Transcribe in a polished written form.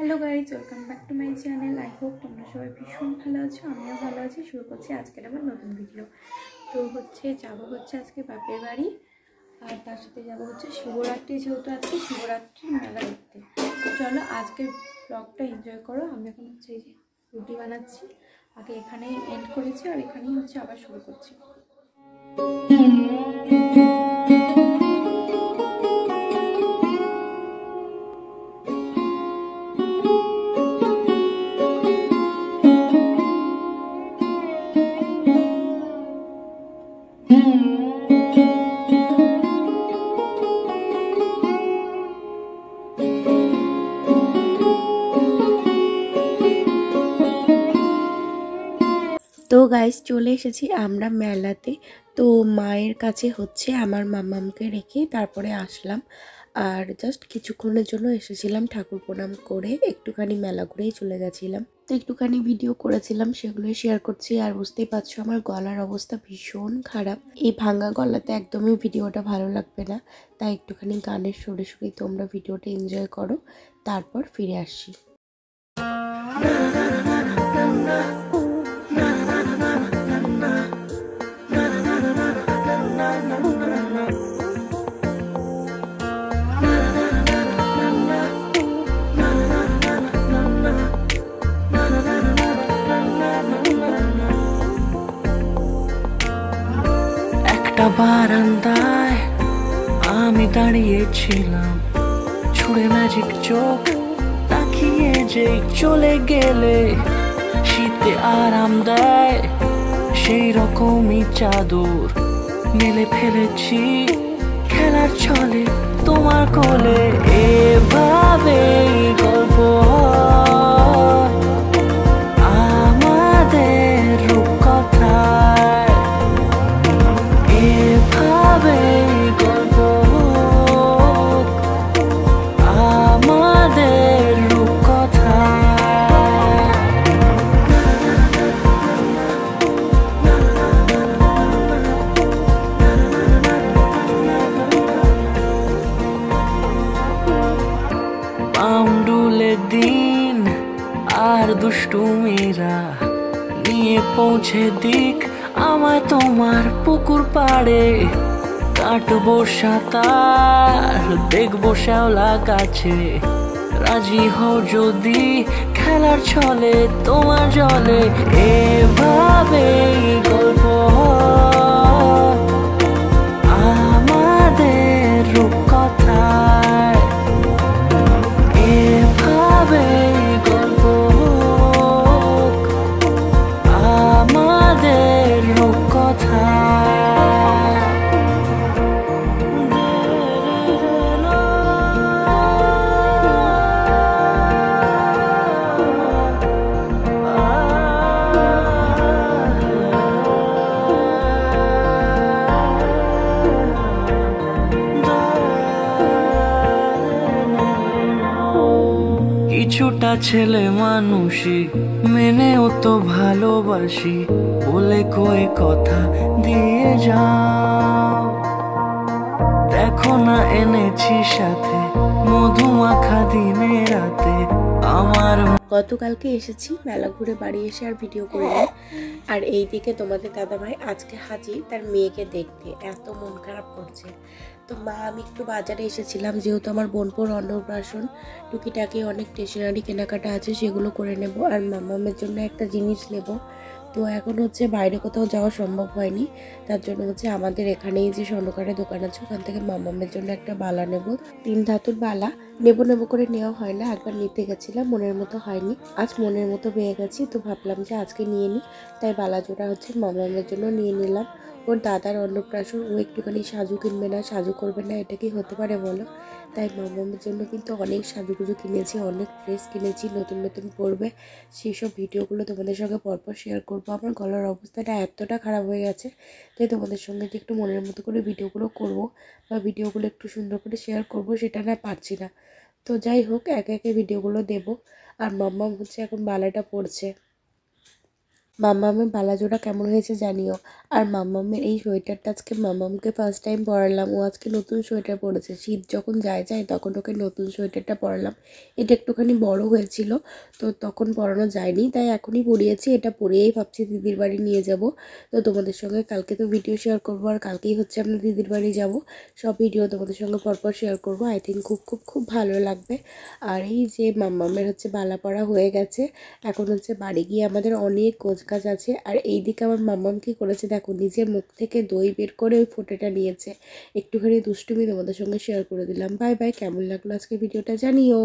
Hello guys welcome back to my channel. I hope তোমরা সবাই ভীষণ ভালো আছো, আমিও ভালো আছি। শুরু করছি আজকের আমার নতুন ভিডিও। তো যাব আজকে বাপের বাড়ি, আর তার সাথে যাব শিবরাত্রি, যেহেতু আজকে শিবরাত্রির মেলা দেখতে। তো চলো আজকের ব্লগটা এনজয় করো। আমি এখন এই যে রুটি বানাচ্ছি, আগে এখানেই এন্ড করেছি আর এখানেই আবার শুরু করছি। তো গাইস চলে এসেছি আমরা মেলাতে। তো মায়ের কাছে আমার মামামকে রেখে তারপরে আসলাম, আর জাস্ট কিছুক্ষণের জন্য এসেছিলাম, ঠাকুর প্রণাম করে একটুখানি মেলা ঘুরেই চলে গেছিলাম। তো একটুখানি ভিডিও করেছিলাম, সেগুলোই শেয়ার করছি। আর বুঝতেই পারছো আমার গলার অবস্থা ভীষণ খারাপ, এই ভাঙা গলাতে একদমই ভিডিওটা ভালো লাগবে না, তাই একটুখানি গানের সুরে সুরে তোমরা ভিডিওটা এনজয় করো, তারপর ফিরে আসছি। বারান্দায় আমি দাঁড়িয়েছিলাম, ছুঁড়ে ম্যাজিক চোখ তাকিয়ে যে চলে গেলে শীতে আরাম দেয় সেই রকমই চাদর মেলে ফেলেছি খেলার ছলে তোমার কোলে। এভাবে গল্প আমাদের রূপকথায়, এভাবে গল্প আমাদের রূপকথায়। পাউন্ডুলে দিন আর দুষ্টুমিরা নিয়ে পৌঁছে দিক আমায় তোমার পুকুর পাড়ে। কাটবো সাঁতার, দেখবো শ্যাওলা গাছে, রাজি হও যদি খেলার ছলে তোমার জলে। এভাবে গল্প আমাদের রূপকথায়, এভাবে গল্প আমাদের রূপকথায়। কিছুটা ছেলে মানুষই মেনেও তো ভালোবাসি, বলে কয়ে কথা দিয়ে যাও। দেখো না এনেছি সাথে মধুমাখা দিনে রাতে আমার। গতকালকে এসেছি, মেলা ঘুরে বাড়ি এসে আর ভিডিও করিনি। আর এই দিকে তোমাদের দাদাভাই আজকে হাজির তার মেয়েকে দেখতে, এত মন খারাপ করছে। তো মা আমি একটু বাজারে এসেছিলাম, যেহেতু আমার বোনপোর অন্নপ্রাশন, টুকিটাকি অনেক স্টেশনারি কেনাকাটা আছে, সেগুলো করে নেব। আর মামামের জন্য একটা জিনিস নেব। তো এখন বাইরে কোথাও যাওয়া সম্ভব হয়নি, তার জন্য আমাদের এখানেই যে স্বর্ণকারের দোকান আছে ওখান থেকে মামামের জন্য একটা বালা নেব। 3 ধাতুর বালা নেব করে নেওয়া হয় না, একবার নিতে গেছিলাম, মনের মতো হয়নি, আজ মনের মতো পেয়ে গেছি। তো ভাবলাম যে আজকে নিয়ে নিই, তাই বালা জোড়া মামামের জন্য নিয়ে নিলাম। ওর দাদার অন্নপ্রাশন, ও একটুখানি সাজু কিনবে না, সাজু করবে না, এটা কি হতে পারে বলো? তাই মামামের জন্য কিন্তু অনেক সাজুগুজু কিনেছি, অনেক ড্রেস কিনেছি, নতুন নতুন পরবে। সেই সব ভিডিওগুলো তোমাদের সঙ্গে পরপর শেয়ার করবো। আমার গলার অবস্থাটা এতটা খারাপ হয়ে গেছে, তাই তোমাদের সঙ্গে যে একটু মনের মতো করে ভিডিওগুলো করব বা ভিডিওগুলো একটু সুন্দর করে শেয়ার করব, সেটা না পারছি না। তো যাই হোক, একে একে ভিডিওগুলো দেবো। আর মাম্মাম এখন বালাটা পড়ছে। মাম্মামের বালাজোড়া কেমন হয়েছে জানিও। আর মাম্মামের এই সোয়েটারটা আজকে মাম্মামকে ফার্স্ট টাইম পরালাম। ও আজকে নতুন সোয়েটার পরেছে, শীত যখন যায় তখন ওকে নতুন সোয়েটারটা পরালাম। এটা একটুখানি বড় হয়েছিল, তো তখন পরানো যায়নি, তাই এখনই পরিয়েছি। এটা পরিয়েই ভাবছি দিদির বাড়ি নিয়ে যাব। তো তোমাদের সঙ্গে কালকে তো ভিডিও শেয়ার করবো, আর কালকেই হচ্ছে আমরা দিদির বাড়ি যাব। সব ভিডিও তোমাদের সঙ্গে পরপর শেয়ার করবো। আই থিঙ্ক খুব খুব খুব ভালো লাগবে। আর এই যে মাম্মামের হচ্ছে বালা পরা হয়ে গেছে, এখন হচ্ছে বাড়ি গিয়ে আমাদের অনেক কাজ আছে। আর এই দিকে আমার মাম্মাম কী করেছে দেখো, নিজের মুখ থেকে দই বের করে ওই ফোঁটাটা নিয়েছে। একটুখানি দুষ্টুমি তোমাদের সঙ্গে শেয়ার করে দিলাম। Bye bye. কেমন লাগলো আজকে ভিডিওটা জানিও।